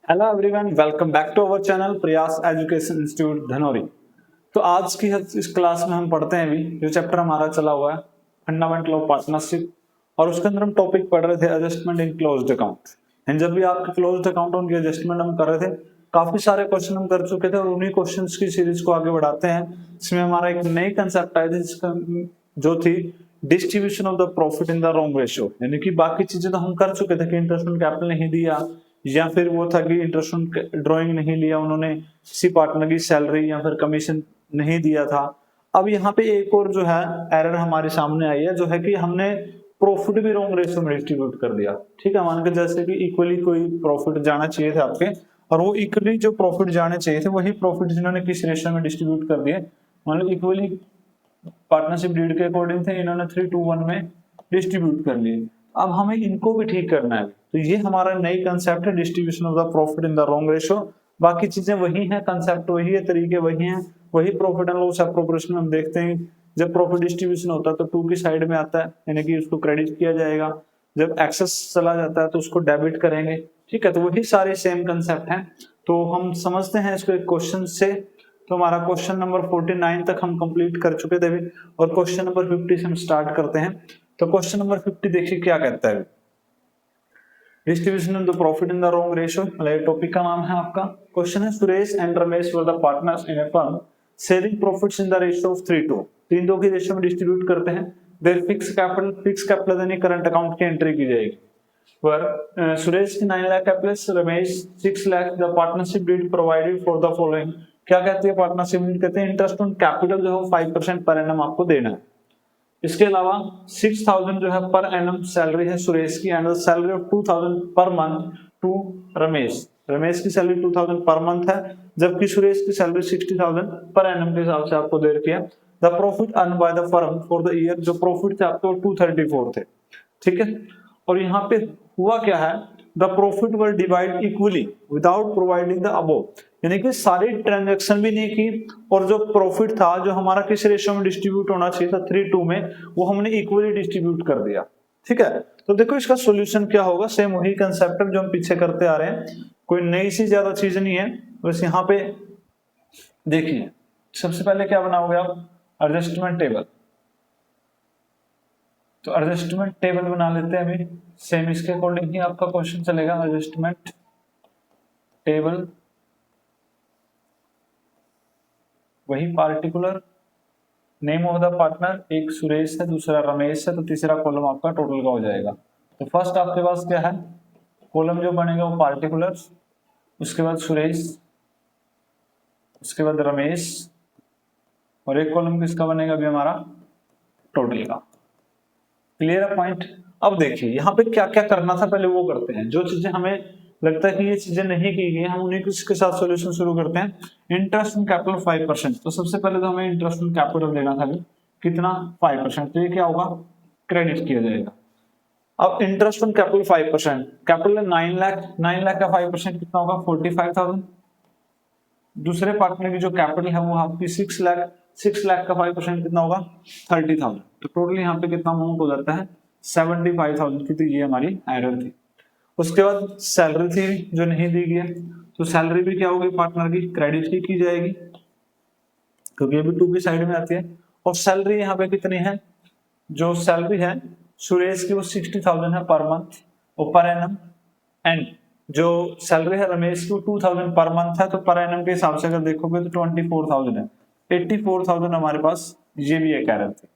Hello everyone, welcome back to our channel Prayas education institute Dhanauri. तो आज की इस क्लास में हम पढ़ते हैं अभी जो चैप्टर हमारा चला हुआ है फंडामेंटल ऑफ पार्टनरशिप, और उसके अंदर हम टॉपिक पढ़ रहे थे adjustment in closed account. And जब भी आपके क्लोज्ड अकाउंट उनकी एडजस्टमेंट हम कर रहे थे, काफी सारे क्वेश्चन हम कर चुके थे और उन्हीं क्वेश्चन की सीरीज को आगे बढ़ाते हैं। इसमें हमारा एक नई कंसेप्ट आया था जिसका जो थी distribution of the profit in the wrong ratio. यानी कि बाकी चीजें तो हम कर चुके थे कि इंटरेस्ट ऑन कैपिटल नहीं दिया, या फिर वो था कि इंटरेस्ट ऑन ड्रॉइंग नहीं लिया उन्होंने, किसी पार्टनर की सैलरी या फिर कमीशन नहीं दिया था। अब यहाँ पे एक और जो है एरर हमारे सामने आई है, जो है कि हमने प्रॉफिट भी रॉन्ग रेशियो में डिस्ट्रीब्यूट कर दिया। ठीक है, मान के जैसे कि इक्वली कोई प्रॉफिट जाना चाहिए था आपके, और वो इक्वली जो प्रॉफिट जाने चाहिए थे वही प्रॉफिट जिन्होंने किस रेशियो में डिस्ट्रीब्यूट कर दिए, मतलब इक्वली पार्टनरशिप डीड के अकॉर्डिंग थे, इन्होंने 3:1 में डिस्ट्रीब्यूट कर लिए। अब हमें इनको भी ठीक करना है। तो ये हमारा नई कंसेप्ट है distribution of the profit in the wrong ratio. बाकी चीजें वही हैं, कंसेप्ट वही है, तरीके वही हैं, वही प्रॉफिट एंड लॉस एप्रोप्रिएशन में हम देखते हैं। जब प्रॉफिट डिस्ट्रीब्यूशन होता है तो टू की साइड में आता है, यानी कि उसको क्रेडिट किया जाएगा। जब एक्सेस चला जाता है तो उसको डेबिट करेंगे। ठीक है, तो वही सारे सेम कंसेप्ट हैं। तो हम समझते हैं इसको एक क्वेश्चन से। तो हमारा क्वेश्चन नंबर 49 तक हम कंप्लीट कर चुके थे अभी, और क्वेश्चन नंबर 50 से हम स्टार्ट करते हैं। तो क्वेश्चन नंबर 50 देखिए क्या कहता है। Distribution of the profit in the wrong ratio, मतलब टॉपिक का नाम है आपका। क्वेश्चन है Suresh and Ramesh were the partners in a firm sharing profits in the ratio of 3:2। 3:2 की रेशियो में डिस्ट्रीब्यूट करते हैं। देयर फिक्स कैपिटल यानी करंट अकाउंट की एंट्री की जाएगी। पर सुरेश की 9 lakh capital, Ramesh 6 lakh. The partnership deed provided for the following. क्या कहती है पार्टनरशिप डीड? कहते हैं इंटरेस्ट ऑन कैपिटल जो है 5% पर एनम आपको देना है। इसके अलावा 6000 जो है पर एनम सैलरी है सुरेश की, and salary of 2000 per month to Ramesh. Ramesh की सैलरी 2000 पर मंथ है, जबकि सुरेश की सैलरी 60,000 पर एनम के हिसाब से आपको दे रखी है। The profit earn by the firm for the year, जो प्रॉफिट थे आपको 234 थे। ठीक है, और यहाँ पे हुआ क्या है, the profit were divide equally without providing the above, यानी कि सारी ट्रांजैक्शन भी नहीं की, और जो प्रॉफिट था जो हमारा किस रेशियो में डिस्ट्रीब्यूट होना चाहिए था 3:2 में, वो हमने इक्वली डिस्ट्रीब्यूट कर दिया। ठीक है, तो देखो इसका सॉल्यूशन क्या होगा। सेम वही कंसेप्ट जो हम पीछे करते आ रहे हैं, कोई नई सी ज्यादा चीज नहीं है। बस यहाँ पे देखिए, सबसे पहले क्या बनाओगे आप, एडजस्टमेंट टेबल। तो एडजस्टमेंट टेबल बना लेते हैं अभी। सेम इसके अकॉर्डिंग ही आपका क्वेश्चन चलेगा। एडजस्टमेंट टेबल, वही particular name of the partner, एक सुरेश है दूसरा रमेश है, तो तीसरा कॉलम आपका टोटल का हो जाएगा। तो फर्स्ट आपके पास क्या है, कॉलम जो बनेगा वो पार्टिकुलर्स, उसके बाद सुरेश, उसके बाद रमेश, और एक कॉलम किसका बनेगा अभी हमारा, टोटल का। क्लियर है पॉइंट। अब देखिए यहाँ पे क्या क्या करना था पहले वो करते हैं। जो चीजें हमें लगता है कि ये चीजें नहीं की गई हम उन्हीं के साथ सॉल्यूशन शुरू करते हैं। इंटरेस्ट ऑन कैपिटल 5%, तो सबसे पहले तो हमें इंटरेस्ट ऑन कैपिटल देना था कितना, 5%। तो ये क्या होगा, क्रेडिट किया जाएगा। अब interest on capital 5%, capital 9 lakh, 9 lakh का 5% कितना होगा, 45,000। दूसरे पार्टनर की जो कैपिटल है वो आपकी 6 लाख, 6 लाख का 5% कितना होगा, 30,000। तो टोटल यहाँ पे कितना अमाउंट हो जाता है, 75,000 की। तो ये हमारी एरर थी। उसके बाद सैलरी थी जो नहीं दी गई, तो सैलरी भी क्या होगी पार्टनर की, क्रेडिट ही की जाएगी, क्योंकि ये भी टू की साइड में आती है। और सैलरी यहाँ पे कितनी है, जो सैलरी है सुरेश की वो 60,000 है पर मंथ और पर एनम, एंड जो सैलरी है रमेश की 2,000 पर मंथ है। तो पर एनम के हिसाब से अगर देखोगे तो 24,000 है, 84,000 हमारे पास। ये भी एक एरर थी।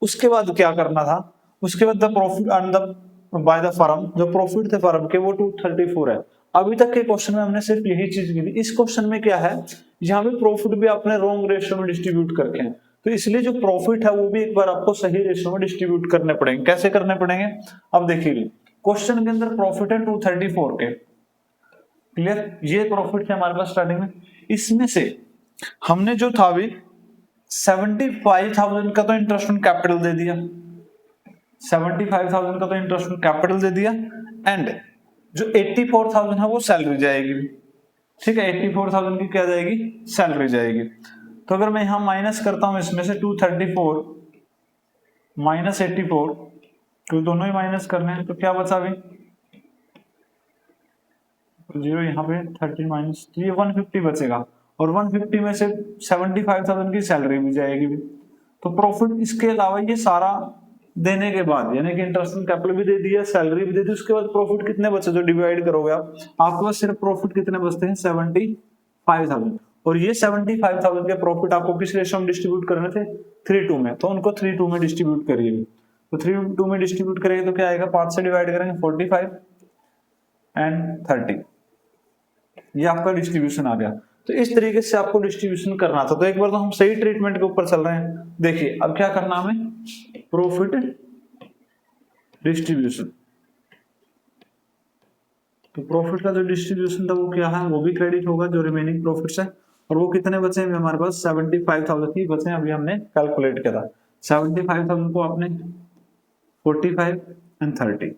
उसके बाद क्या करना था, उसके बाद the profit earn the by the firm, जो प्रॉफिट थे फर्म के वो 234 है। अभी तक के क्वेश्चन में हमने सिर्फ यही चीज की थी। इस क्वेश्चन में क्या है, यहाँ पे प्रॉफिट भी आपने रॉन्ग रेशियो में डिस्ट्रीब्यूट करके हैं, तो इसलिए जो प्रॉफिट है वो भी एक बार आपको सही रेशियो में डिस्ट्रीब्यूट करने पड़ेंगे। कैसे करने पड़ेंगे, अब देखिए क्वेश्चन के अंदर प्रॉफिट है 234 के, क्लियर, ये प्रॉफिट है हमारे पास स्टार्टिंग में। इसमें से हमने जो था अभी 75,000 का तो इंटरेस्ट ऑन कैपिटल दे दिया, 75,000 का तो इंटरेस्ट ऑन कैपिटल दे दिया, एंड जो 84,000 है वो सैलरी जाएगी। ठीक है, 84,000 की क्या जाएगी, सैलरी जाएगी। तो अगर मैं यहां माइनस करता हूं इसमें से 234 माइनस 84, तो दोनों ही माइनस करने हैं, तो क्या बचा अभी जीरो यहाँ पे 30 माइनस, तो ये 150 बचेगा और 150 में से 75,000 की सैलरी भी जाएगी भी। तो प्रॉफिट इसके अलावा ये सारा देने के बाद, यानी कि इंटरेस्ट एंड कैपिटल भी दे दिया, सैलरी भी दे दी, उसके बाद प्रॉफिट कितने बचे जो डिवाइड करोगे आप, आपके पास सिर्फ प्रॉफिट कितने बचते हैं 75,000। और ये 75,000 के प्रॉफिट आपको किस रेशियो में डिस्ट्रीब्यूट करने थे 3:2 में, तो उनको 3:2 में डिस्ट्रीब्यूट करिए। तो 3:2 में डिस्ट्रीब्यूट करेंगे तो क्या आएगा, 5 से डिवाइड करेंगे 45 एंड 30, ये आपका डिस्ट्रीब्यूशन आ गया। तो इस तरीके से आपको डिस्ट्रीब्यूशन करना था। तो एक बार तो हम सही ट्रीटमेंट के ऊपर चल रहे हैं। देखिए अब क्या करना हमें, प्रॉफिट डिस्ट्रीब्यूशन। तो प्रॉफिट का जो डिस्ट्रीब्यूशन था वो क्या है, वो भी क्रेडिट होगा जो रिमेनिंग प्रॉफिट्स है। और वो कितने बचे हैं हमारे पास, 75,000 ही बचे हैं, अभी हमने कैलकुलेट किया था। 75,000 को आपने 45 एंड 30,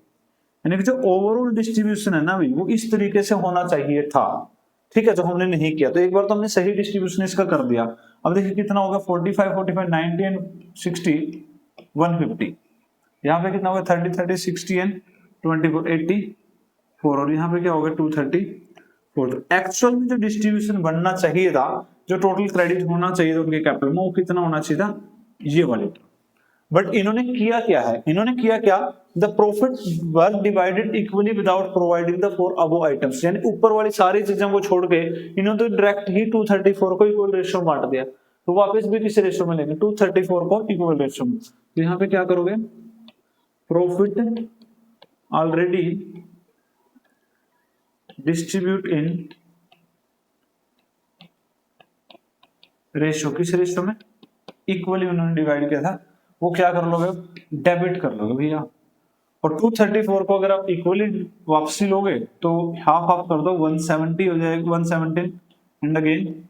यानी कि जो ओवरऑल डिस्ट्रीब्यूशन है ना अभी, वो इस तरीके से होना चाहिए था। ठीक है, जो हमने नहीं किया, तो एक बार तो हमने सही डिस्ट्रीब्यूशन इसका कर दिया। अब देखिए कितना होगा, 45 45 90 एंड 60 150, यहाँ पे कितना होगा 30 30 60 एंड 24 84, और यहाँ पे क्या होगा 234। तो एक्चुअल में जो डिस्ट्रीब्यूशन बनना चाहिए था, जो टोटल क्रेडिट होना चाहिए था उनके कैपिटल में, वो कितना होना चाहिए था, ये वाले। बट इन्होंने किया क्या है, इन्होंने किया क्या, the profit were divided equally without providing the four above items, यानी ऊपर वाली सारी चीजों को छोड़ के इन्होंने तो डायरेक्ट ही 234 को इक्वल रेशियो बांट दिया। तो वापस भी किस रेशियो में लेंगे, 234 को इक्वल रेशियो में। तो यहाँ पे क्या करोगे, profit already distribute in ratio, किस रेशियो में, इक्वली उन्होंने डिवाइड किया था, वो क्या कर लोगे, डेबिट कर लोगे भैया। और 234 को अगर आप इक्वली वापसी लोगे तो हाफ हाफ कर दो, 170 हो जाएगा, 117 एंड अगेन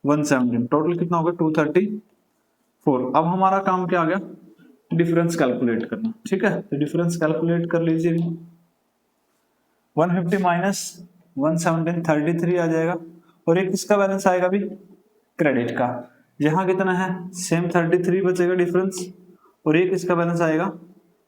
117, टोटल कितना होगा 234। अब हमारा काम क्या आ गया, डिफरेंस कैलकुलेट करना। ठीक है, तो डिफरेंस कैलकुलेट कर लीजिए, 150 माइनस 117 33 आ जाएगा, और एक किसका बैलेंस आएगा भी, क्रेडिट का। यहाँ कितना है, सेम 33 बचेगा डिफरेंस, और एक इसका बैलेंस आएगा,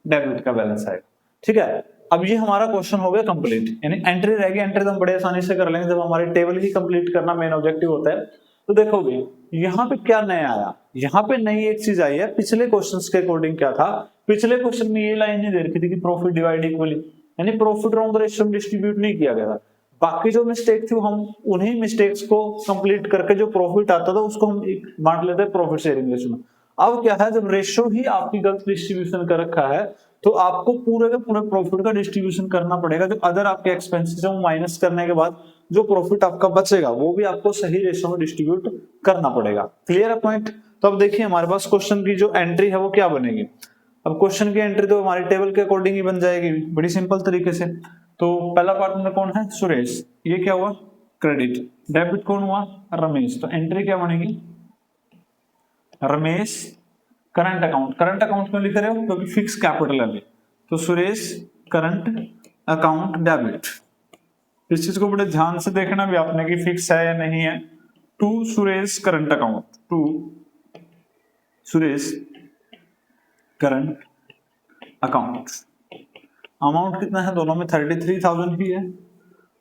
डेबिट का बैलेंस आएगा। ठीक है, अब ये हमारा क्वेश्चन हो गया कंप्लीट, यानी एंट्री रहेगी। एंट्री तो हम बड़े आसानी से कर लेंगे, जब हमारे टेबल ही कंप्लीट करना मेन ऑब्जेक्टिव होता है। तो देखोगे यहाँ पे क्या नया आया, यहाँ पे नई एक चीज आई है। पिछले क्वेश्चंस के अकॉर्डिंग क्या था, पिछले क्वेश्चन में ये लाइन नहीं दे रखी थी कि प्रॉफिट डिवाइड इक्वली, यानी प्रॉफिट रॉन्ग रेशियो में डिस्ट्रीब्यूट नहीं किया गया था। बाकी जो मिस्टेक थी हम उन्हीं मिस्टेक्स को कंप्लीट करके जो प्रॉफिट आता था उसको हम बांट लेते हैं प्रॉफिट शेयरिंग रेशियो में। अब क्या है, जब रेशियो ही आपकी गलत डिस्ट्रीब्यूशन कर रखा है, तो आपको पूरे के पूरे प्रॉफिट का डिस्ट्रीब्यूशन करना पड़ेगा। जो अदर आपके एक्सपेंसेस है वो माइनस करने के बाद जो प्रॉफिट आपका बचेगा वो भी आपको सही रेशियो में डिस्ट्रीब्यूट करना पड़ेगा। क्लियर है पॉइंट। तो अब देखिए हमारे पास क्वेश्चन की जो एंट्री है वो क्या बनेगी। अब क्वेश्चन की एंट्री तो हमारी टेबल के अकॉर्डिंग ही बन जाएगी, बड़ी सिंपल तरीके से। तो पहला पार्टनर कौन है, सुरेश, ये क्या हुआ, क्रेडिट। डेबिट कौन हुआ, रमेश। तो एंट्री क्या बनेगी, Ramesh current account. Current account क्यों लिख रहे हो, क्योंकि फिक्स कैपिटल है। तो सुरेश करंट अकाउंट डेबिट। इस चीज को बड़े ध्यान से देखना भी आपने कि फिक्स है या नहीं है। To Suresh current account, to Suresh current account. Amount कितना है, दोनों में 33,000 ही है,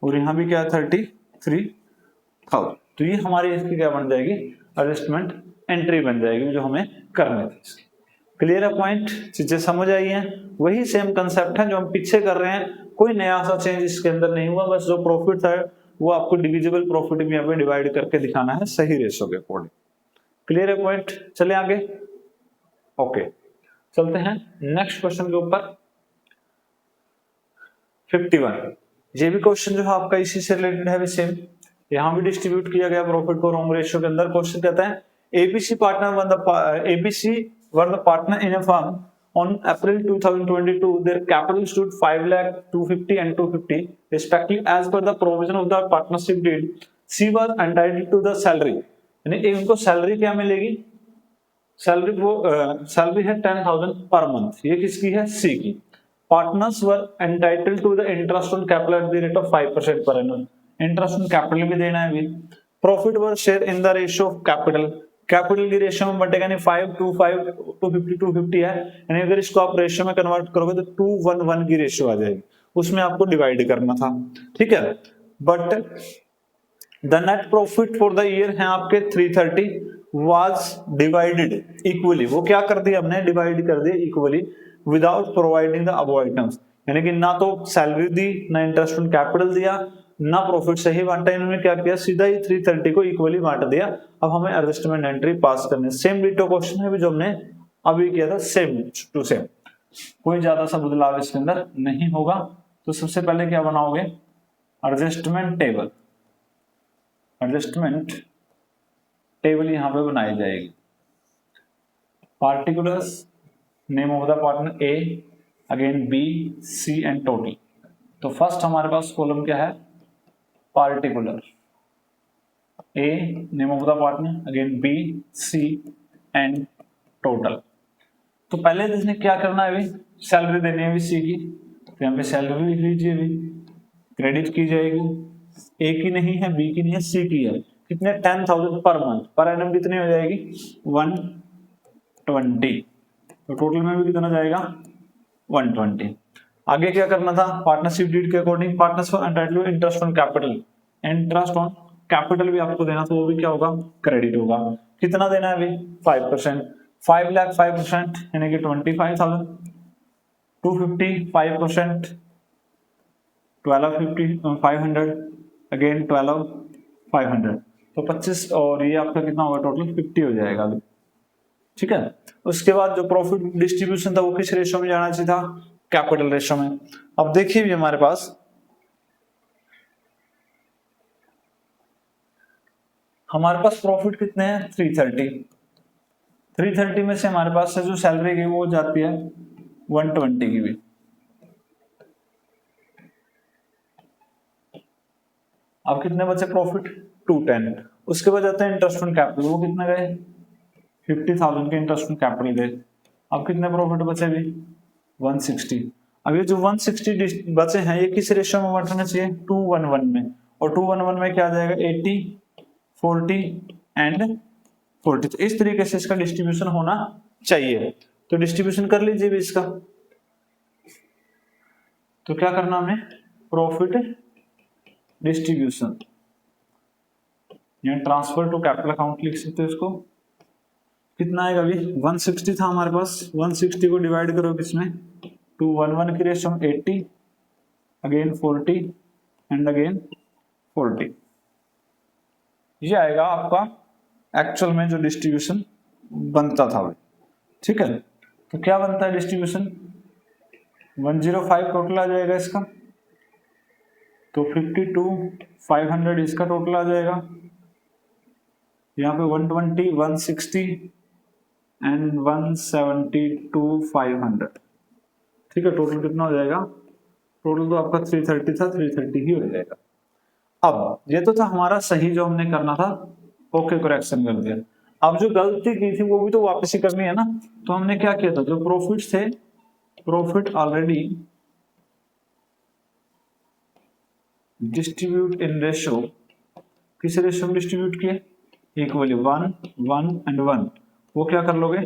और यहाँ भी क्या है 33,000। तो ये हमारी इसकी क्या बन जाएगी, एडजस्टमेंट एंट्री बन जाएगी जो हमें करने थी। क्लियर है पॉइंट, चीजें समझ आई हैं। वही सेम कंसेप्ट है जो हम पीछे कर रहे हैं, कोई नया सा चेंज इसके अंदर नहीं हुआ। बस जो प्रॉफिट है वो आपको डिविजिबल प्रॉफिट में यहाँ पे डिवाइड करके दिखाना है सही रेशो के अकॉर्डिंग। क्लियर है पॉइंट, चले आगे। ओके, चलते हैं नेक्स्ट क्वेश्चन के ऊपर। 51, ये भी क्वेश्चन जो है आपका इसी से रिलेटेड है, सेम। यहाँ भी डिस्ट्रीब्यूट किया गया प्रॉफिट को रॉन्ग रेशियो के अंदर। क्वेश्चन कहता है ABC were the partner in a firm on April 2022. Their capital stood 5 lakh, 250 and 250 respectively. As per the provision of the partnership deed, she was entitled to the salary. यानी इनको salary क्या मिलेगी, salary वो salary है 10,000 per month. ये किसकी है, C की। Partners were entitled to the interest on capital at the rate of 5% per annum. Interest on capital भी देना है भी। Profit were share in the ratio of capital, capital की रेशियो में बटेगा नहीं, 5 2 5 250 250 है, यानी अगर इसको आप रेशियो में कन्वर्ट करोगे तो 2 1 1 की रेशियो आ जाएगी, उसमें आपको डिवाइड करना था। ठीक है, but the net profit for the year है आपके 330 वाज डिवाइडेड इक्वली। वो क्या कर दिया हमने, डिवाइड कर दिया equally without providing the above items, यानी कि ना तो सैलरी दी, ना इंटरेस्ट ऑन कैपिटल दिया, ना प्रॉफिट से ही बांटा। इन्होंने क्या किया, सीधा ही 330 को इक्वली बांट दिया। अब हमें एडजस्टमेंट एंट्री पास करनी है। सेम डिटो क्वेश्चन है जो हमने अभी किया था, सेम टू सेम, कोई ज्यादा सा बदलाव इसके अंदर नहीं होगा। तो सबसे पहले क्या बनाओगे, एडजस्टमेंट टेबल। एडजस्टमेंट टेबल यहां पे बनाई जाएगी। Particulars, name of the partner A, again B, C and total. तो फर्स्ट हमारे पास कॉलम क्या है, particular, A name of the partner, again B, C and total. तो पहले इसने क्या करना है, अभी सैलरी देनी है सी की, तो यहाँ पे सैलरी लिख लीजिए, अभी क्रेडिट की जाएगी। ए की नहीं है, बी की नहीं है, सी की है। कितने, 10,000 पर मंथ, पर एनम कितनी हो जाएगी, 120। तो टोटल में भी कितना जाएगा, 120। आगे क्या करना था, पार्टनरशिप डीड के according partners for entitled interest on capital, interest on capital भी आपको देना, तो वो भी क्या होगा, क्रेडिट होगा। कितना देना है अभी, 5%, 5 लाख 5% यानी कि 25,000, 250 5%, 12,500 अगेन 12,500, तो 25 और ये आपका कितना होगा, टोटल 50 हो जाएगा अभी, ठीक है। उसके बाद जो प्रॉफिट डिस्ट्रीब्यूशन था वो किस रेशो में जाना चाहिए था, कैपिटल रेशो में। अब देखिए भी हमारे पास प्रॉफिट कितने हैं, 330 में से हमारे पास से जो सैलरी गई वो जाती है 120 की भी। अब कितने बचे प्रॉफिट, 210। उसके बाद जाते हैं इंटरेस्ट ऑन कैपिटल, वो कितने गए, 50,000 के इंटरेस्ट ऑन कैपिटल गए। अब कितने प्रॉफिट बचे भी, 160। अब ये जो 160 बचे हैं ये किस रेशियो में बांटना चाहिए, 2:1 में। और 2:1 में क्या आ जाएगा, 80 40 एंड 40। तो इस तरीके से इसका डिस्ट्रीब्यूशन होना चाहिए। तो डिस्ट्रीब्यूशन कर लीजिए भी इसका। तो क्या करना हमें, profit distribution, transfer to capital account लिख सकते हो इसको। कितना आएगा अभी, 160 था हमारे पास, 160 को डिवाइड करो किसमें, 2:1 की रेशियो 80 अगेन 40 एंड अगेन 40। ये आएगा आपका एक्चुअल में जो डिस्ट्रीब्यूशन बनता था, ठीक है। तो क्या बनता है डिस्ट्रीब्यूशन, 105 टोटल आ जाएगा इसका, तो 52,500 इसका टोटल आ जाएगा। यहाँ पे 120 160 एंड 172,500, ठीक है। टोटल कितना हो जाएगा, टोटल तो आपका 330 था, 330 ही हो जाएगा। अब ये तो था हमारा सही जो हमने करना था, ओके करेक्शन कर दिया। अब जो गलती की थी वो भी तो वापस ही करनी है ना। तो हमने क्या किया था, जो प्रॉफिट थे, profit already distribute in ratio, किस रेशो में डिस्ट्रीब्यूट किए, इक्वली 1 1 एंड 1, वो क्या कर लोगे,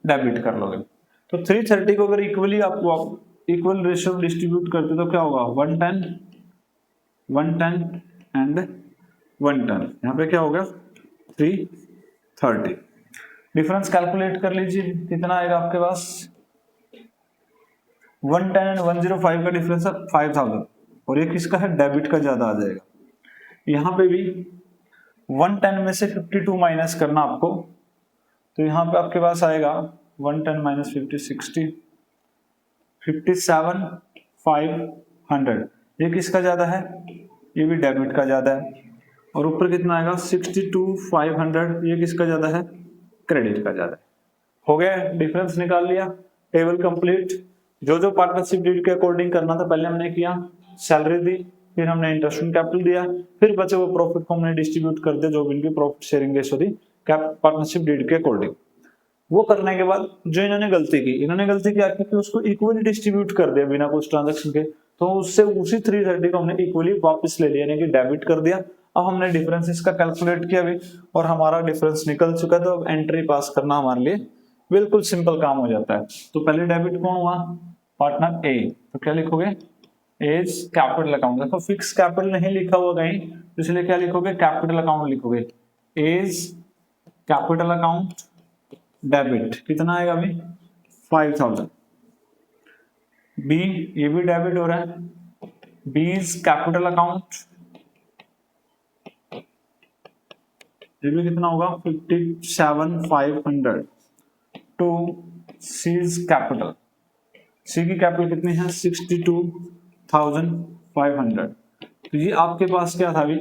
डेबिट कर लोगे। तो 330 को अगर इक्वली आपको इक्वल रेशो में डिस्ट्रीब्यूट करते तो क्या होगा, 110 110 एंड 110, यहाँ पे क्या होगा 330। डिफरेंस कैलकुलेट कर लीजिए, कितना आएगा आपके पास, 110 एंड 105 का डिफरेंस है 5,000, और ये किसका है, डेबिट का ज्यादा आ जाएगा। यहाँ पे भी 110 में से 52 माइनस करना आपको, तो यहाँ पे आपके पास आएगा 110 माइनस 50 60, 57,500। ये किसका ज्यादा है, ये भी डेबिट का ज्यादा है। और ऊपर कितना आएगा 62,500, ये किसका ज्यादा है, क्रेडिट का ज्यादा है। हो गया, डिफरेंस निकाल लिया, टेबल कंप्लीट। जो जो पार्टनरशिप डीड के अकॉर्डिंग करना था पहले हमने किया, सैलरी दी, फिर हमने इंटरेस्ट ऑन कैपिटल दिया, फिर बचे वो प्रॉफिट को हमने डिस्ट्रीब्यूट कर दिया, जो भी इनकी प्रॉफिट शेयरिंग रेशो थी पार्टनरशिप डीड के अकॉर्डिंग। वो करने के बाद जो इन्होंने गलती की, क्या की कि उसको इक्वली डिस्ट्रीब्यूट कर दिया बिना कुछ ट्रांजेक्शन के। तो उससे उसी 330 को हमने इक्वली वापस ले लिया, यानी कि डेबिट कर दिया। अब हमने डिफरेंस इसका कैलकुलेट किया भी, और हमारा डिफरेंस निकल चुका है। तो अब एंट्री पास करना हमारे लिए बिल्कुल सिंपल काम हो जाता है। तो पहले डेबिट कौन हुआ, पार्टनर ए, तो क्या लिखोगे, एज कैपिटल अकाउंट। देखो फिक्स कैपिटल नहीं लिखा हुआ कहीं, तो इसलिए क्या लिखोगे, कैपिटल अकाउंट लिखोगे। एज कैपिटल अकाउंट डेबिट कितना आएगा अभी 5000। बी, ये भी डेबिट हो रहा है, बीज कैपिटल अकाउंट, ये भी कितना होगा 57,500 टू सीज कैपिटल। सी की कैपिटल कितनी है 62,500। तो ये आपके पास क्या था अभी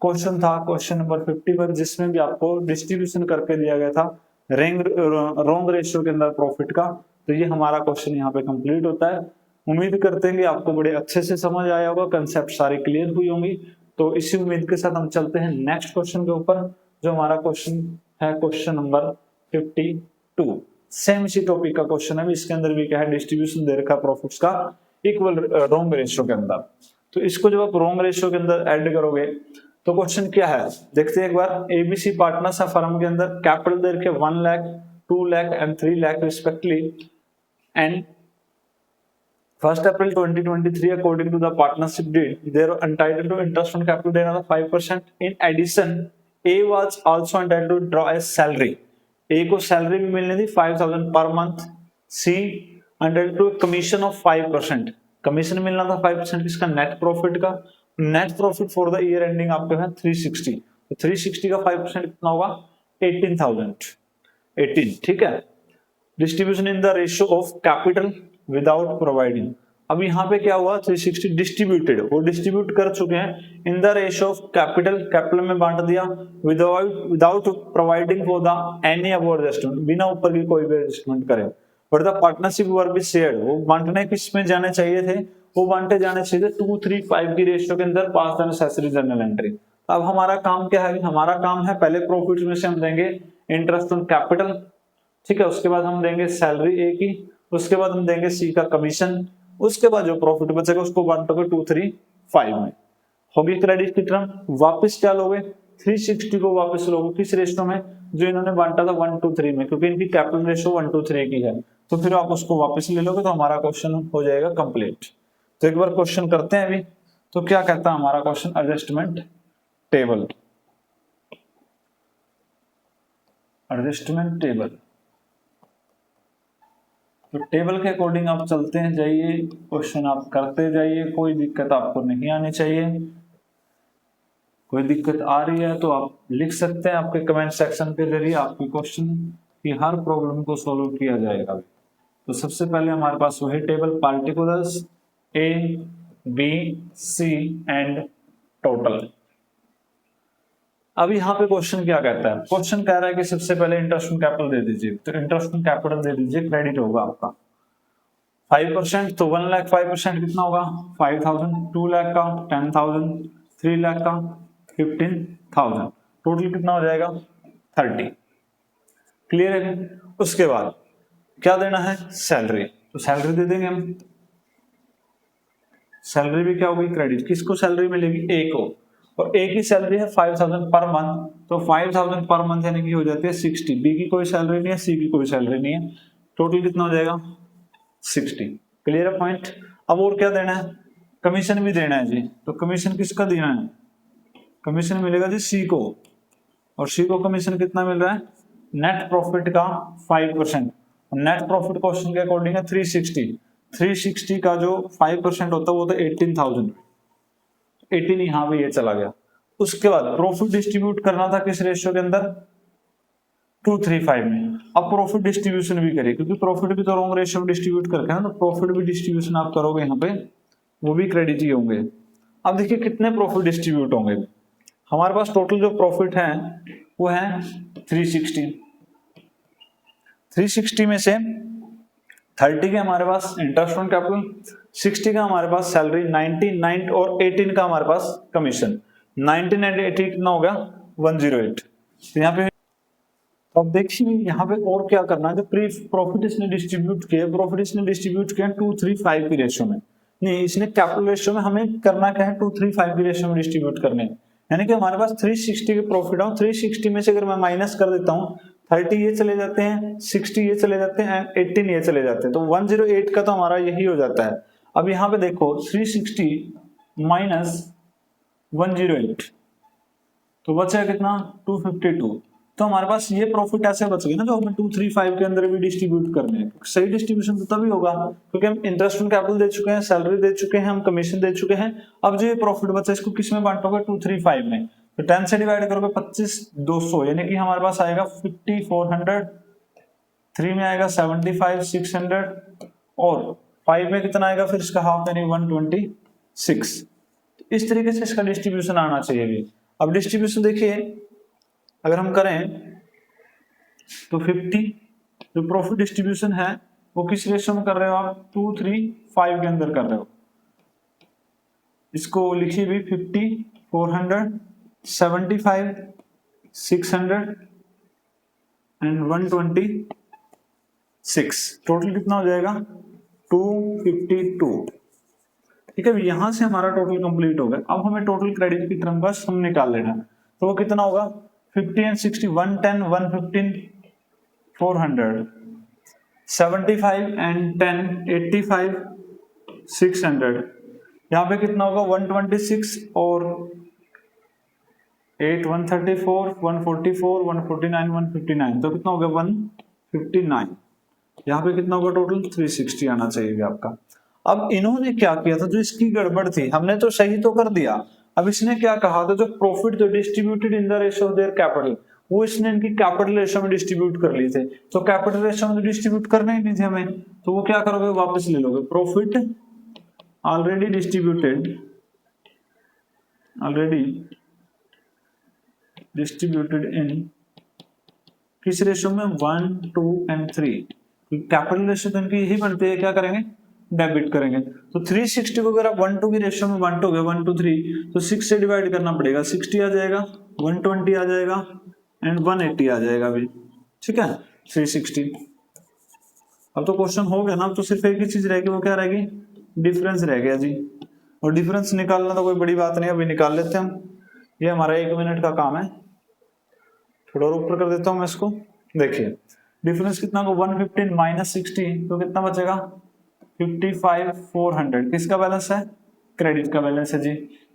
क्वेश्चन था, क्वेश्चन नंबर 50 पर, जिसमें भी आपको डिस्ट्रीब्यूशन करके दिया गया था रॉन्ग रेशियो के अंदर प्रॉफिट का। तो ये हमारा क्वेश्चन यहाँ पे कंप्लीट होता है। उम्मीद करते हैं कि आपको बड़े अच्छे से समझ आया होगा, कंसेप्ट सारे क्लियर हुई होंगी। तो इसी उम्मीद के साथ हम चलते हैं नेक्स्ट क्वेश्चन के ऊपर, जो हमारा क्वेश्चन है क्वेश्चन नंबर 52। सेम इसी टॉपिक का क्वेश्चन है, इसके अंदर भी क्या है, डिस्ट्रीब्यूशन दे रखा है प्रॉफिट्स का इक्वल रॉन्ग रेशियो के अंदर। तो इसको जब आप रॉन्ग रेशियो के अंदर ऐड करोगे तो क्वेश्चन क्या है देखते हैं एक बार। एबीसी पार्टनर्स है फर्म के अंदर, कैपिटल दे रखे 1 lakh, 2 lakh and 3 lakh respectively, and 1 April 2023 according to the partnership deed they are entitled to interest on capital gain of 5%. in addition A was also entitled to draw as salary, A को salary भी मिलनी थी 5,000 per month. C entitled to commission of 5%, commission मिलना था 5% किसका, net profit का। Net profit for the year ending आपके है 360, तो 360 का 5% कितना होगा 18,018, ठीक है। Distribution in the ratio of capital without providing. अब यहाँ पे क्या हुआ 360 डिस्ट्रीब्यूटेड, वो डिस्ट्रीब्यूट कर चुके हैं इन the ratio of capital, capital में बांट दिया without providing for the any above adjustment, बिना ऊपर की कोई भी एडजस्टमेंट करे। But the partnership were be shared, वो बांटने किस में जाने चाहिए थे, वो बांटे जाने चाहिए थे 235 की रेशियो के अंदर, पास द नेसेसरी जर्नल एंट्री। अब हमारा काम क्या है, हमारा काम है पहले प्रॉफिट में से हम देंगे इंटरेस्ट ऑन कैपिटल, ठीक है, उसके बाद हम देंगे सैलरी ए की, उसके बाद हम देंगे सी का कमीशन, उसके बाद जो प्रॉफिट बचेगा उसको बांटोगे 235 में। होगी क्रेडिट की टर्म, वापस क्या लोगे 360 को वापस लोगे किस रेशियो में, जो इन्होंने बांटा था 1:3 में, क्योंकि इनकी कैपिटल रेशियो 1:3 की है, तो फिर आप उसको वापस ले लोगे, तो हमारा क्वेश्चन हो जाएगा कंप्लीट। तो एक बार क्वेश्चन करते हैं अभी। तो क्या कहता है हमारा question, adjustment table, adjustment table. तो टेबल के अकॉर्डिंग आप चलते हैं जाइए, क्वेश्चन आप करते जाइए, कोई दिक्कत आपको नहीं आनी चाहिए। कोई दिक्कत आ रही है तो आप लिख सकते हैं, आपके कमेंट सेक्शन के जरिए आपके क्वेश्चन की हर प्रॉब्लम को सॉल्व किया जाएगा। तो सबसे पहले हमारे पास वही table, particulars A B C and total. अब यहाँ पे क्वेश्चन क्या कहता है, क्वेश्चन कह रहा है कि सबसे पहले इंटरेस्ट ऑन कैपिटल दे दीजिए, तो इंटरेस्ट ऑन कैपिटल दे दीजिए, क्रेडिट होगा आपका 5%, तो 1 लाख 5% कितना होगा 5,000, 2 लाख का 10,000, 3 लाख का 15,000, टोटल कितना हो जाएगा 30। क्लियर है। उसके बाद क्या देना है, सैलरी, तो सैलरी दे देंगे हम। सैलरी भी क्या होगी क्रेडिट, किसको सैलरी मिलेगी, ए को, और ए की सैलरी है 5,000 पर मंथ, तो 5,000 पर मंथ यानी कि हो जाती है 60। बी की कोई सैलरी नहीं है, सी की कोई सैलरी नहीं है, टोटल कितना हो जाएगा 60। क्लियर है पॉइंट। अब और क्या देना है, कमीशन भी देना है जी, तो कमीशन किसका देना है, कमीशन मिलेगा जी सी को, और सी को कमीशन कितना मिल रहा है, नेट प्रॉफिट का 5%। नेट प्रॉफिट क्वेश्चन के अकॉर्डिंग है 360 का जो 5% होता है वो तो 18,000, 18 यहाँ पे ये चला गया। उसके बाद प्रॉफिट डिस्ट्रीब्यूट करना था किस रेशियो के अंदर, 235 में। अब प्रॉफिट डिस्ट्रीब्यूशन भी करिए, क्योंकि प्रॉफिट भी तो रॉन्ग रेशियो में डिस्ट्रीब्यूट करके है, तो प्रॉफिट भी डिस्ट्रीब्यूशन आप करोगे यहाँ पे, वो भी क्रेडिट ही होंगे। अब देखिए कितने प्रॉफिट डिस्ट्रीब्यूट होंगे, हमारे पास टोटल जो प्रॉफिट है वो है 360 में से 30 के हमारे पास इंटरेस्ट ऑन कैपिटल, 60 का हमारे पास सैलरी, 99 और 18 का हमारे पास कमीशन, 19 एंड 80 कितना हो गया 108। तो यहाँ पे अब देखिए यहाँ पे और क्या करना है, जो प्री प्रॉफिट इसने डिस्ट्रीब्यूट किया, प्रॉफिट इसने डिस्ट्रीब्यूट किया 235 की रेशियो में, नहीं इसने कैपिटल रेशियो में, हमें करना क्या है 235 की रेशियो में डिस्ट्रीब्यूट करने, यानी कि हमारे पास 360 के प्रॉफिट है, 360 में से अगर मैं माइनस कर देता हूँ 30 ये चले जाते हैं, 60 ये चले जाते हैं, 18 ये चले जाते हैं, तो 108 का तो हमारा यही हो जाता है। अब यहाँ पे देखो 360 माइनस 108 तो बचा कितना 252। तो हमारे पास ये प्रॉफिट ऐसे बच गए ना जो हमें 235 के अंदर भी डिस्ट्रीब्यूट करने हैं। सही डिस्ट्रीब्यूशन तो तभी होगा क्योंकि हम इंटरेस्ट ऑन कैपिटल दे चुके हैं, सैलरी दे चुके हैं, हम कमीशन दे चुके हैं। अब जो ये प्रॉफिट बचा इसको किस में बांटोगे 235 में, तो 10 से डिवाइड करोगे 25 200 यानी कि हमारे पास आएगा 5400, 3 में आएगा 75 600 और 5 में कितना आएगा फिर इसका हाफ यानी 126। इस तरीके से इसका डिस्ट्रीब्यूशन आना चाहिए भी। अब डिस्ट्रीब्यूशन देखिए अगर हम करें तो 50 जो प्रॉफिट डिस्ट्रीब्यूशन है वो किस रेशियो में कर रहे हो आप 235 के अंदर कर रहे हो। इसको लिखिए भी 50 400 75 600 एंड 126 टोटल कितना हो जाएगा 252। ठीक है, यहां से हमारा टोटल कंप्लीट हो गया। अब हमें टोटल क्रेडिट की टर्म का सम निकाल लेना, तो वो कितना होगा 50 एंड 60 110 115 400 75 एंड 10 85 600। यहाँ पे कितना होगा 126 और 8 134 144 149 159 तो कितना हो गया 159। यहाँ पे कितना होगा टोटल 360 आना चाहिए आपका। अब इन्होंने क्या किया था, जो इसकी गड़बड़ थी हमने तो सही तो कर दिया। अब इसने क्या कहा था जो प्रॉफिट जो distributed in the ratio of their capital वो इसने इनकी कैपिटल रेशियो में डिस्ट्रीब्यूट कर लिए थे। तो कैपिटल रेशियो में डिस्ट्रीब्यूट करना ही नहीं थे हमें, तो वो क्या करोगे वापस ले लोगे। प्रॉफिट ऑलरेडी डिस्ट्रीब्यूटेड इन किस रेशियो में 1 2 एंड 3। कैपिटल रेशियो तो इनकी यही बनती है, क्या करेंगे डेबिट करेंगे। तो 360 को अगर आप 1 2 की रेशियो में बांटोगे 1 2 3 तो 6 से डिवाइड करना पड़ेगा, 60 आ जाएगा 120 आ जाएगा एंड 180 आ जाएगा भी। ठीक है 360। अब तो क्वेश्चन हो गया ना, अब तो सिर्फ एक ही चीज रहेगी, वो क्या रहेगी डिफरेंस रह गया जी। और डिफरेंस निकालना तो कोई बड़ी बात नहीं, अभी निकाल लेते हैं हम। ये हमारा 1 मिनट का काम है, थोड़ा और ऊपर कर देता हूँ मैं इसको। देखिए डिफरेंस कितना को 115 माइनस 60 तो कितना बचेगा 55 400। किसका बैलेंस है क्रेडिट का बैलेंस है जी।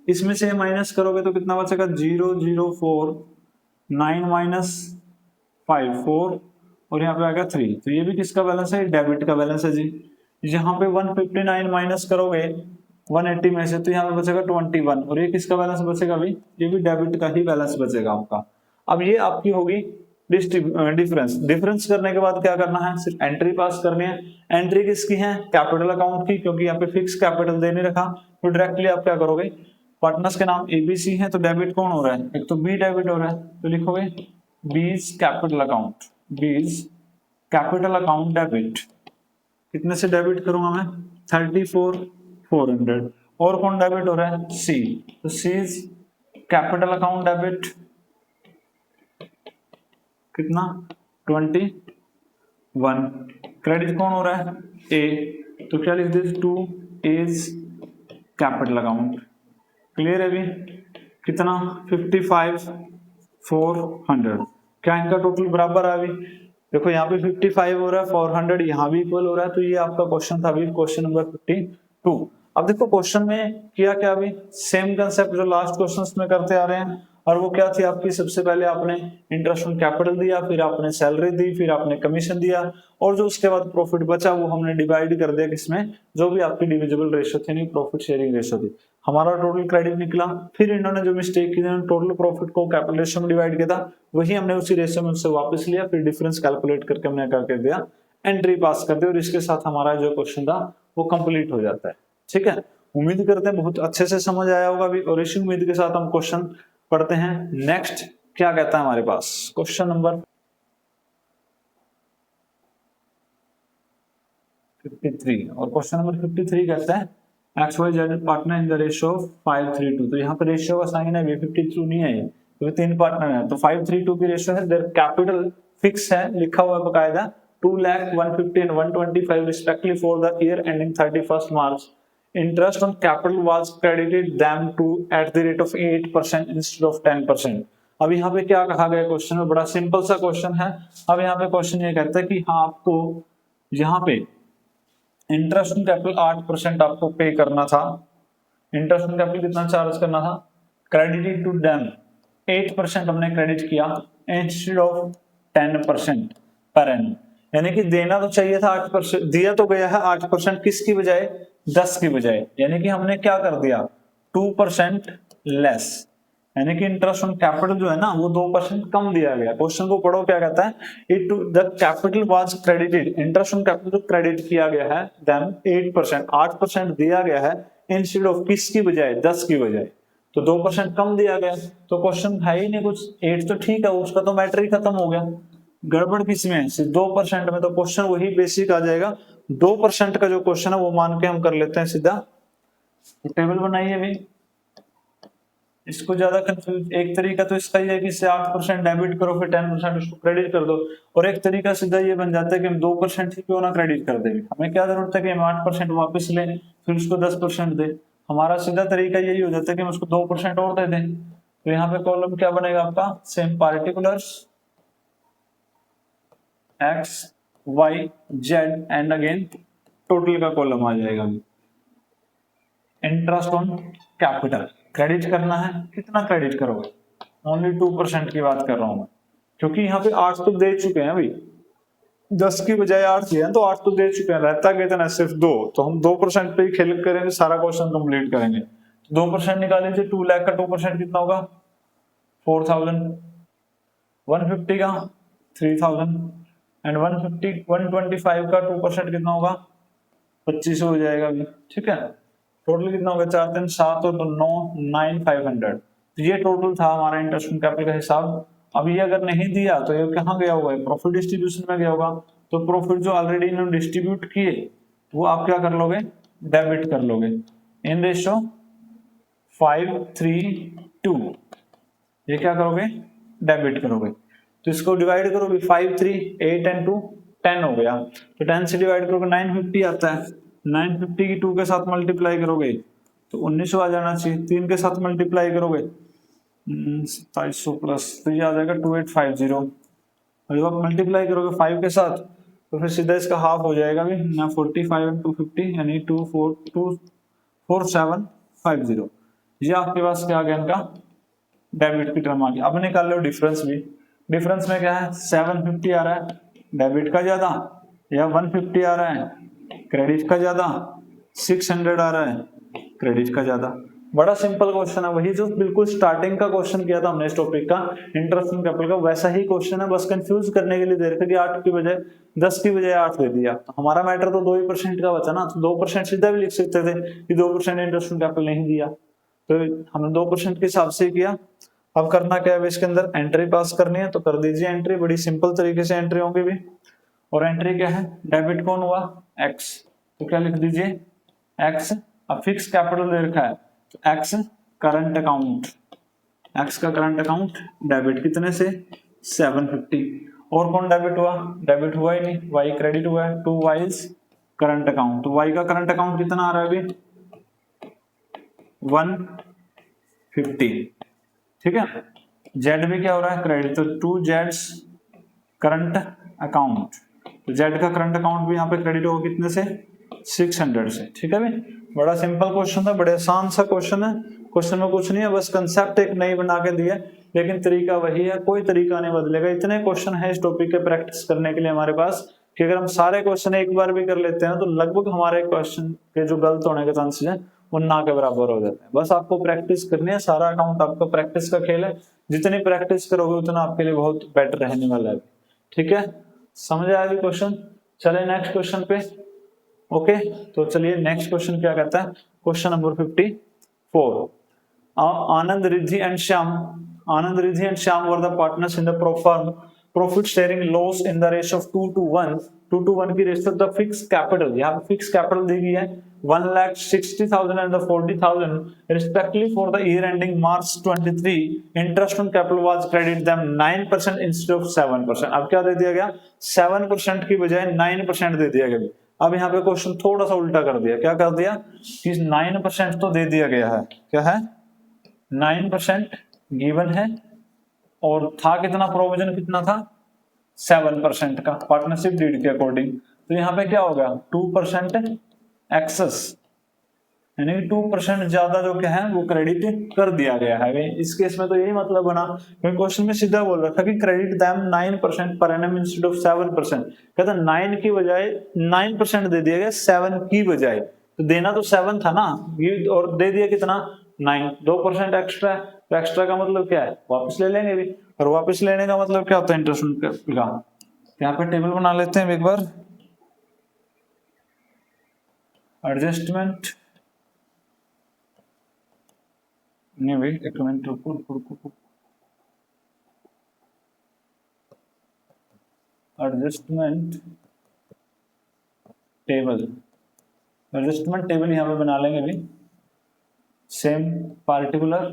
इसमें से माइनस करोगे तो कितना बचेगा 004 9 माइनस 5 4 और यहाँ पे आएगा 3। तो ये भी किसका बैलेंस है डेबिट का बैलेंस है जी। यहाँ पे 159 माइनस करोगे 180 में से तो यहाँ पे बचेगा 21 और ये किसका बैलेंस बचेगा अभी, ये भी डेबिट का ही बैलेंस बचेगा आपका। अब ये आपकी होगी डिफरेंस करने के बाद क्या करना है, सिर्फ एंट्री पास करनी है। एंट्री किसकी है कैपिटल अकाउंट की, क्योंकि यहाँ पे फिक्स कैपिटल दे नहीं रखा। तो डायरेक्टली आप क्या करोगे, पार्टनर्स के नाम एबीसी है तो डेबिट कौन हो रहा है, एक तो बी डेबिट हो रहा है तो लिखोगे बीज कैपिटल अकाउंट डेबिट। कितने से डेबिट करूंगा मैं 34 400 और कौन डेबिट हो रहा है सी, तो सीज कैपिटल अकाउंट डेबिट कितना 21। क्रेडिट कौन हो रहा है ए, तो क्या लिख दे 2 इज कैपिटल अकाउंट। क्लियर है अभी कितना 55 400। क्या इनका टोटल बराबर है अभी, देखो यहाँ पे 55 हो रहा है 400 यहाँ भी इक्वल हो रहा है। तो ये आपका क्वेश्चन था अभी क्वेश्चन नंबर 52। अब देखो क्वेश्चन में किया क्या, अभी सेम कंसेप्ट जो लास्ट क्वेश्चंस में करते आ रहे हैं। और वो क्या थी आपकी, सबसे पहले आपने इंटरेस्ट ऑन कैपिटल दिया, फिर आपने सैलरी दी, फिर आपने कमीशन दिया और जो उसके बाद प्रॉफिट बचा वो हमने डिवाइड कर दिया किसमें, जो भी आपकी डिविजिबल रेशियो थी नहीं प्रॉफिट शेयरिंग रेशियो थी। हमारा टोटल क्रेडिट निकला। फिर इन्होंने जो मिस्टेक की टोटल प्रॉफिट को कैपिटल रेशियो में डिवाइड किया था वही हमने उसी रेशियो में उससे वापस लिया, फिर डिफरेंस कैलकुलेट करके हमने क्या कर दिया एंट्री पास कर दी और इसके साथ हमारा जो क्वेश्चन था वो कंप्लीट हो जाता है। ठीक है, उम्मीद करते हैं बहुत अच्छे से समझ आया होगा अभी। और इसी उम्मीद के साथ हम क्वेश्चन पढ़ते हैं। नेक्स्ट क्या कहता है हमारे पास क्वेश्चन नंबर 53 और क्वेश्चन नंबर 53 कहता है XYZ partner in the ratio 5:3:2। तो यहाँ पे रेशियो का साइन है 52 नहीं है ये, तो 3 पार्टनर है तो 5:3:2 की रेशियो है। देयर कैपिटल फिक्स है, लिखा हुआ है बकायदा 2 lakh 150 and 125 respectively for the year ending 31st March. Interest on capital was credited them to at the rate of 8% instead of 10%. अब यहाँ पे क्या कहा गया क्वेश्चन में, बड़ा सिंपल सा क्वेश्चन है। अब यहाँ पे क्वेश्चन ये कहता है कि हाँ आपको यहाँ पे इंटरेस्ट ऑन कैपिटल 8% आपको पे करना था। इंटरेस्ट ऑन कैपिटल कितना चार्ज करना था, क्रेडिटेड टू देम 8% हमने क्रेडिट किया इंस्टेड ऑफ 10% पर एनम। यानी कि देना तो चाहिए था 8%, दिया तो गया है 8%, किसकी बजाय 10 की बजाय, यानी कि हमने क्या कर दिया 2% लेस, यानी कि इंटरेस्ट ऑन कैपिटल जो है ना वो 2% कम दिया गया। क्वेश्चन को पढ़ो क्या कहता है, it the capital was credited, interest on capital credit किया गया है, देन 8% 8% दिया गया है इंस्टेड ऑफ किसकी बजाय 10 की बजाय, तो 2% कम दिया गया। तो क्वेश्चन है ही नहीं कुछ, 8 तो ठीक है, उसका तो मैटर ही खत्म हो गया, गड़बड़ किसमें है, सिर्फ 2% में। तो क्वेश्चन वही बेसिक आ जाएगा, 2% का जो क्वेश्चन है वो मान के हम कर लेते हैं सीधा। टेबल बनाइए भी, इसको ज्यादा कंफ्यूज, एक तरीका तो इसका ही है कि इससे 8% डेबिट करो फिर 10% उसको क्रेडिट कर दो, और एक तरीका सीधा ये बन जाता है कि हम 2% ही क्यों ना क्रेडिट कर देंगे, हमें क्या जरूरत है कि हम 8% वापस लें फिर उसको 10% दे। हमारा सीधा तरीका यही हो जाता है कि हम उसको 2% और दे दें। तो यहाँ पे कॉलम क्या बनेगा आपका, same particulars X Y Z and again total का कॉलम आ जाएगा। इंटरेस्ट ऑन कैपिटल क्रेडिट करना है, कितना क्रेडिट करोगे, ओनली 2% की बात कर रहा हूं मैं, क्योंकि यहाँ पे 8 तो दे चुके हैं भाई, 10 की बजाय 8 दिए हैं तो 8 तो दे चुके हैं, रहता कितना सिर्फ 2, तो हम 2% पे ही खेल करेंगे, सारा क्वेश्चन कंप्लीट करेंगे। 2% निकाल लीजिए, 2 लाख का 2% कितना होगा 4000, 150 का 3000 एंड 125 का 2% कितना होगा 2500 हो जाएगा अभी, ठीक है। टोटल कितना होगा 4 3 7 और 9 9,500, तो ये टोटल था हमारा इंटरेस्ट ऑन कैपिटल का हिसाब। अब ये अगर नहीं दिया तो ये कहाँ गया होगा, प्रॉफिट डिस्ट्रीब्यूशन में गया होगा, तो प्रॉफिट जो ऑलरेडी इन्होंने डिस्ट्रीब्यूट किए वो आप क्या कर लोगे, डेबिट कर लोगे इन रेशो 5:3:2, ये क्या करोगे डेबिट करोगे। तो इसको डिवाइड करोगे 5 3 8 एंड 2 10 हो गया, तो 10 से डिवाइड करोगे 950 आता है, 950 की 2 के साथ मल्टीप्लाई करोगे तो 1900 आ जाना चाहिए, 3 के साथ मल्टीप्लाई करोगे 2700 प्लस तो ये आ जाएगा 2850, और जब आप मल्टीप्लाई करोगे 5 के साथ तो फिर सीधा इसका हाफ हो जाएगा भी ना, 45 एंड 250 यानी 24750, ये आपके पास क्या आ गया इनका डेबिट की टर्म आ गई। अब निकाल लो डिफरेंस भी, डिफरेंस में क्या है 750 आ रहा है डेबिट का ज्यादा, या 150 आ रहा है क्रेडिट का ज्यादा, 600 आ रहा है क्रेडिट का ज्यादा। बड़ा सिंपल क्वेश्चन है, वही जो बिल्कुल स्टार्टिंग का क्वेश्चन किया था हमने इस टॉपिक का इंटरेस्ट ऑन कैपिटल का, वैसा ही क्वेश्चन है, बस कंफ्यूज करने के लिए दे रखा कि 8 की बजाय 10 की बजाय 8 दे दिया। तो हमारा मैटर तो 2% का बचा ना, तो 2% सीधा भी लिख सकते थे कि 2% इंटरेस्ट ऑन कैपिटल नहीं दिया, तो हमने 2% के हिसाब से किया। अब करना क्या है, इसके अंदर एंट्री पास करनी है तो कर दीजिए एंट्री, बड़ी सिंपल तरीके से एंट्री होंगी भी। और एंट्री क्या है, डेबिट कौन हुआ एक्स, तो क्या लिख दीजिए एक्स, अब फिक्स कैपिटल दे रखा है तो एक्स करंट अकाउंट, एक्स का करंट अकाउंट डेबिट कितने से 750, और कौन डेबिट हुआ, डेबिट हुआ ही नहीं, वाई क्रेडिट हुआ है, 2 वाइज करंट अकाउंट, तो वाई का करंट अकाउंट कितना आ रहा है अभी 150, ठीक है। जेड भी क्या हो रहा है क्रेडिट, तो 2 जेड्स करंट अकाउंट, तो जेड का करंट अकाउंट भी यहाँ पे क्रेडिट होगा कितने से 600 से, ठीक है भाई। बड़ा सिंपल क्वेश्चन था, बड़े आसान सा क्वेश्चन है, क्वेश्चन में कुछ नहीं है, बस कंसेप्ट एक नई बना के दिया, लेकिन तरीका वही है, कोई तरीका नहीं बदलेगा। इतने क्वेश्चन है इस टॉपिक के प्रैक्टिस करने के लिए हमारे पास कि अगर हम सारे क्वेश्चन एक बार भी कर लेते हैं तो लगभग हमारे क्वेश्चन के जो गलत होने के चांसेस है वो ना के बराबर हो जाते हैं। बस आपको प्रैक्टिस करनी है, सारा अकाउंट आपका प्रैक्टिस का खेल है, जितनी प्रैक्टिस करोगे उतना आपके लिए बहुत बेटर रहने वाला है, ठीक है। समझ आया अभी क्वेश्चन, चले नेक्स्ट क्वेश्चन पे। ओके, तो चलिए नेक्स्ट क्वेश्चन क्या कहता है, question number 54। Anand Riddhi and Shyam were the partners in the firm, profit sharing loss in the ratio of 2:1 की ratio of the fix capital, यहाँ पे फिक्स कैपिटल दी गई है 1,60,000 and 40,000 respectively for the year ending March 23, interest on capital was credit them 9% instead of 7%। अब क्या दे दिया गया 7% की बजाय 9% दे दिया गया। अब यहाँ पे क्वेश्चन थोड़ा सा उल्टा कर दिया, क्या कर दिया कि 9% तो दे दिया गया है, क्या है 9% गिवन है, और था कितना प्रोविजन कितना था 7% का पार्टनरशिप डीड के अकॉर्डिंग, तो यहाँ पे क्या हो गया 2% एक्सेस, यानी कि 2% ज्यादा जो क्या है वो क्रेडिट कर दिया गया है। इस केस में तो यही मतलब बना, क्योंकि क्वेश्चन में सीधा बोल रखा कि credit them 9% per annum instead of 7%। कहता 9 की बजाय 9% दे दिया गया 7 की बजाय, तो देना तो 7 था ना, ये और दे दिया कितना 9, 2% एक्स्ट्रा है। तो एक्स्ट्रा का मतलब क्या है, वापस ले लेंगे भी, और वापस लेने का मतलब क्या होता है इंटरेस्ट का। यहाँ पे टेबल बना लेते हैं एक बार, एडजस्टमेंट नहीं भाई, एक मिनट रुको, एडजस्टमेंट टेबल, एडजस्टमेंट टेबल यहाँ पे बना लेंगे भी। सेम पार्टिकुलर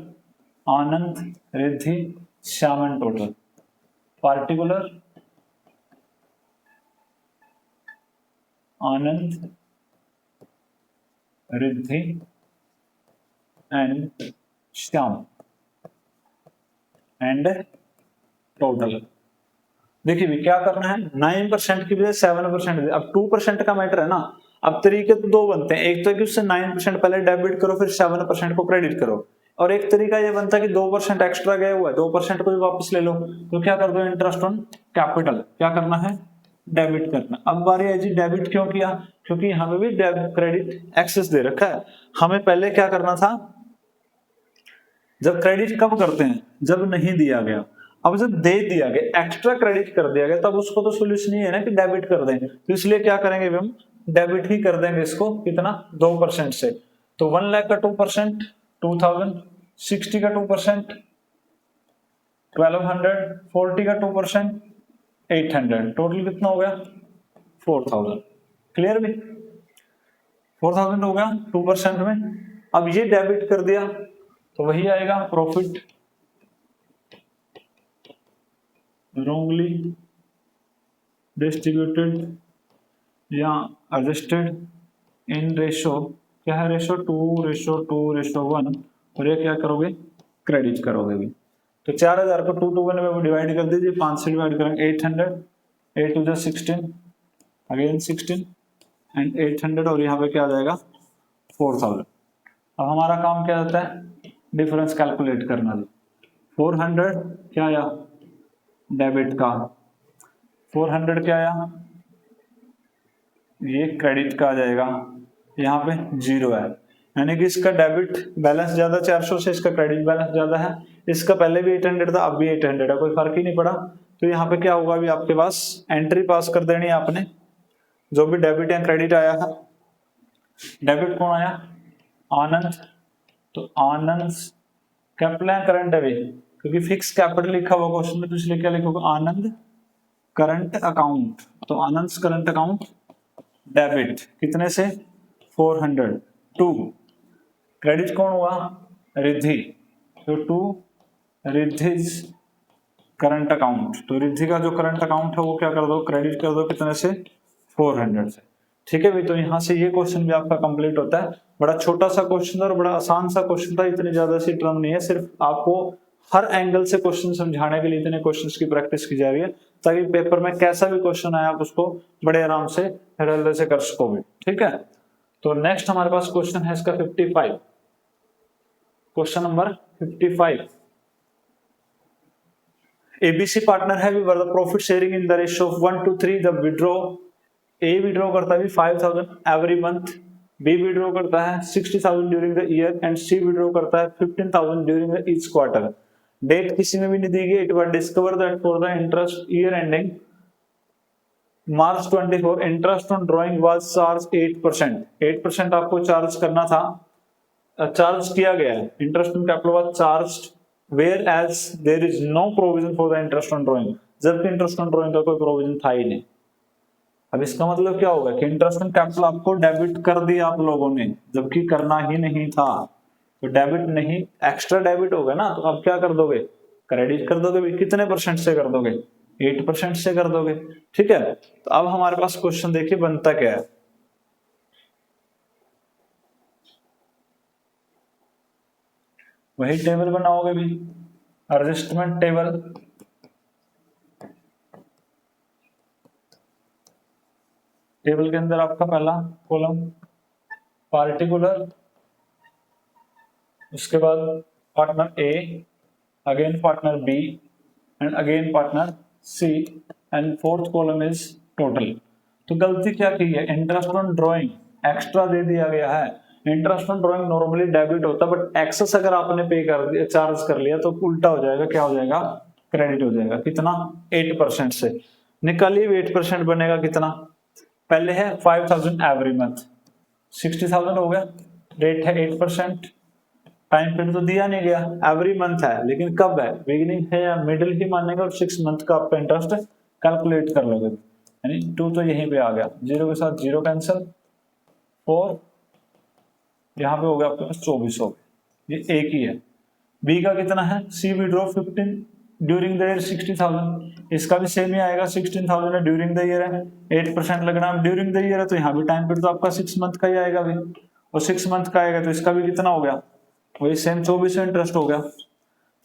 आनंद रिद्धि श्यामन total, particular Anand Riddhi and Shyam and total. देखिए भी क्या करना है, 9% की बजाय 7%, अब 2% का मैटर है ना। अब तरीके तो दो बनते हैं, एक तो कि उससे 9% पहले डेबिट करो फिर 7% को क्रेडिट करो, और एक तरीका ये बनता है कि 2% एक्स्ट्रा गया हुआ है, 2% को भी वापस ले लो, तो क्या कर दो इंटरेस्ट ऑन कैपिटल, क्या करना है डेबिट करना। अब बारी है जी डेबिट क्यों किया, क्योंकि यहाँ पे भी क्रेडिट एक्सेस दे रखा है। हमें पहले क्या करना था, जब क्रेडिट कब करते हैं जब नहीं दिया गया, अब जब दे दिया गया एक्स्ट्रा क्रेडिट कर दिया गया तब उसको तो सोल्यूशन ही है ना कि डेबिट कर देंगे, तो इसलिए क्या करेंगे हम डेबिट ही कर देंगे इसको, कितना 2% से। तो 1 लाख का 2% 2000, 60 का 2% 1200, 40 का 2% 800, टोटल कितना हो गया 4000। क्लियर भी, 4000 हो गया 2% में। अब ये डेबिट कर दिया तो वही आएगा प्रॉफिट wrongly distributed या adjusted in ratio, क्या है रेशो 2:2:1, और ये क्या करोगे क्रेडिट करोगे भी। तो 4000 को 2 2 में डिवाइड कर दीजिए, 5 से डिवाइड करेंगे 800, 8 2 16, अगेन 16 एंड 800, और यहाँ पे क्या आ जाएगा 4000। अब हमारा काम क्या होता है डिफरेंस कैलकुलेट करना। 400 क्या आया डेबिट का, 400 क्या आया ये क्रेडिट का आ जाएगा, यहाँ पे 0 है, यानी कि इसका डेबिट बैलेंस ज्यादा 400 से, इसका क्रेडिट बैलेंस ज्यादा है। इसका पहले भी 800 था अब भी 800 है, कोई फर्क ही नहीं पड़ा। तो यहाँ पे क्या होगा, अभी आपके पास एंट्री पास कर देनी है आपने, जो भी डेबिट या क्रेडिट आया है। डेबिट कौन आया आनंद, तो आनंद कैपिटल है करंट है, क्योंकि फिक्स कैपिटल लिखा हुआ क्वेश्चन में, तो इसलिए क्या लिखोगे आनंद करंट अकाउंट। तो आनंद करंट अकाउंट डेबिट कितने से 400, 2 क्रेडिट कौन हुआ रिद्धि, तो 2 रिद्धिज करंट अकाउंट, तो रिद्धि का जो करंट अकाउंट है वो क्या कर दो क्रेडिट कर दो कितने से 400 से। ठीक है भाई, तो यहाँ से ये क्वेश्चन भी आपका कंप्लीट होता है। बड़ा छोटा सा क्वेश्चन था और बड़ा आसान सा क्वेश्चन था, इतनी ज्यादा सी टर्म नहीं है, सिर्फ आपको हर एंगल से क्वेश्चन समझाने के लिए इतने क्वेश्चंस की प्रैक्टिस की जा रही है, ताकि पेपर में कैसा भी क्वेश्चन आए आप उसको बड़े आराम से हल्के से कर सकोगे। ठीक है, तो नेक्स्ट हमारे पास क्वेश्चन है इसका 55, क्वेश्चन नंबर 55। एबीसी पार्टनर है we were the profit sharing in the ratio of 1:3, the withdraw A withdraw करता है 5000 एवरी मंथ, बी विड्रॉ करता है 60,000 during the year and C withdraw करता है 15,000 during the each quarter. Date किसी में भी नहीं दी गई। It was discover that for the interest year ending March 24 interest on drawing was charge 8%, 8% आपको चार्ज करना था, चार्ज किया गया है। Interest on capital was charged whereas there is no provision for the interest on drawing, जबकि interest on drawing का कोई provision था ही नहीं। अब इसका मतलब क्या होगा कि इंटरेस्ट ऑन कैपिटल आपको डेबिट कर दिया आप लोगों ने, जबकि करना ही नहीं था, तो डेबिट नहीं एक्स्ट्रा डेबिट होगा ना, तो अब क्या कर दोगे क्रेडिट कर दोगे। कितने परसेंट से कर दोगे 8% से कर दोगे। ठीक है, तो अब हमारे पास क्वेश्चन देखिए बनता क्या है। वही टेबल बनाओगे भी, एडजस्टमेंट टेबल, टेबल के अंदर आपका पहला कॉलम पार्टिकुलर, उसके बाद partner A, again partner B and again partner C and fourth column is total. तो गलती क्या की है, इंटरेस्ट ऑन ड्राइंग एक्स्ट्रा दे दिया गया है। Interest on drawing normally debit होता है, बट एक्सेस अगर आपने पे कर दिया, चार्ज कर लिया, तो उल्टा हो जाएगा, क्या हो जाएगा, क्रेडिट हो जाएगा। कितना, 8% से निकालिए, 8% बनेगा कितना, पहले है 5000 एवरी मंथ, 60,000 हो गया, रेट है 8%, टाइम पीरियड तो दिया नहीं गया, एवरी मंथ है, लेकिन कब है, बिगिनिंग है या मिडिल ही मानेगा, और 6 मंथ का आपका इंटरेस्ट कैलकुलेट कर लोगे, यानी 2 तो यहीं पे आ गया, 0 के साथ 0 कैंसिल, 4 यहाँ पे हो गया आपके पास 24 हो गए, ये एक ही है। बी का कितना है, सी विड्रॉ 15 ड्यूरिंग द ईयर 60,000, इसका भी सेम ही आएगा, 16,000 है, ड्यूरिंग द ईयर है, 8% लगना है, ड्यूरिंग द ईयर है, तो यहाँ भी टाइम पीरियड तो आपका 6 मंथ का ही आएगा भी, और 6 मंथ का आएगा, तो इसका भी कितना हो गया, वही सेम 24 इंटरेस्ट हो गया।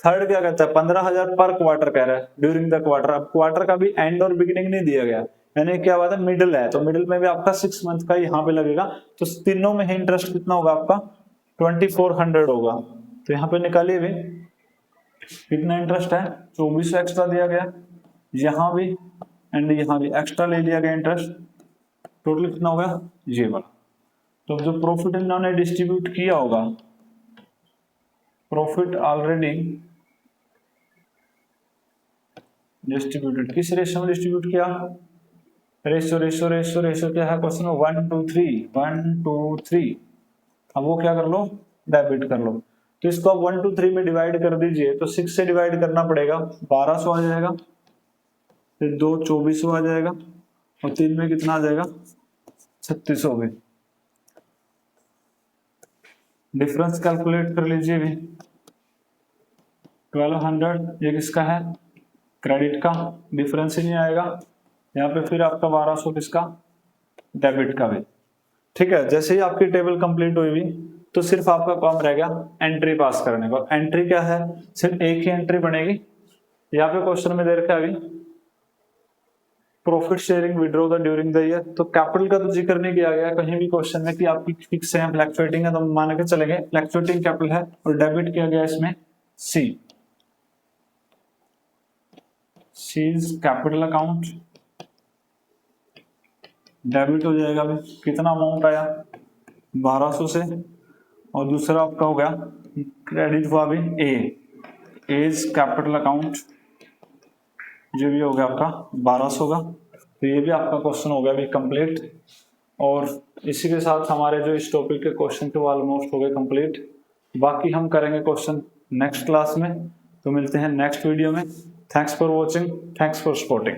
थर्ड क्या कहता है, 15,000 पर क्वार्टर कह रहा है, ड्यूरिंग द क्वार्टर। अब क्वार्टर का भी एंड और बिगिनिंग नहीं दिया गया, यानी क्या बात है, मिडिल है, तो मिडिल में भी आपका 6 मंथ का यहाँ पे लगेगा, तो तीनों में ही इंटरेस्ट कितना होगा आपका, 2400 होगा। तो यहाँ पे निकालिए भी कितना इंटरेस्ट है, 24 एक्स्ट्रा दिया गया, यहाँ भी एंड यहाँ भी एक्स्ट्रा ले लिया गया इंटरेस्ट, टोटल कितना हो गया, ये वाला। तो जो प्रॉफिट इन्होंने डिस्ट्रीब्यूट किया होगा, प्रॉफिट ऑलरेडी डिस्ट्रीब्यूटेड, किस रेशियो में डिस्ट्रीब्यूट किया, रेशियो क्या है क्वेश्चन में, 1:3। अब वो क्या कर लो, डेबिट कर लो। तो इसको आप 1:3 में डिवाइड कर दीजिए, तो 6 से डिवाइड करना पड़ेगा, 1200 आ जाएगा, फिर 2 2400 आ जाएगा, और 3 में कितना आ जाएगा, 3600 भी। डिफरेंस कैलकुलेट कर लीजिए भी, 1200 ये किसका है, क्रेडिट का, डिफरेंस ही नहीं आएगा यहाँ पे, फिर आपका 1200 किसका, डेबिट का भी। ठीक है, जैसे ही आपकी टेबल कंप्लीट हुई भी, तो सिर्फ आपका काम रह गया एंट्री पास करने का। एंट्री क्या है, सिर्फ एक ही एंट्री बनेगी, यहाँ पे क्वेश्चन में दे रखा है अभी profit sharing withdraw the during the year, तो कैपिटल का तो जिक्र नहीं किया गया कहीं भी क्वेश्चन में कि आपकी फिक्स है, फ्लक्चुएटिंग है, तो मान के चलेंगे फ्लक्चुएटिंग कैपिटल है, और डेबिट किया गया इसमें सी कैपिटल अकाउंट, डेबिट हो जाएगा अभी, कितना अमाउंट आया 1200 से, और दूसरा आपका हो गया क्रेडिट हुआ अभी एज कैपिटल अकाउंट, जो भी हो गया आपका 1200 का। तो ये भी आपका क्वेश्चन हो गया अभी कंप्लीट, और इसी के साथ हमारे जो इस टॉपिक के क्वेश्चन थे वो ऑलमोस्ट हो गए कंप्लीट। बाकी हम करेंगे क्वेश्चन नेक्स्ट क्लास में, तो मिलते हैं नेक्स्ट वीडियो में। Thanks for watching, thanks for supporting.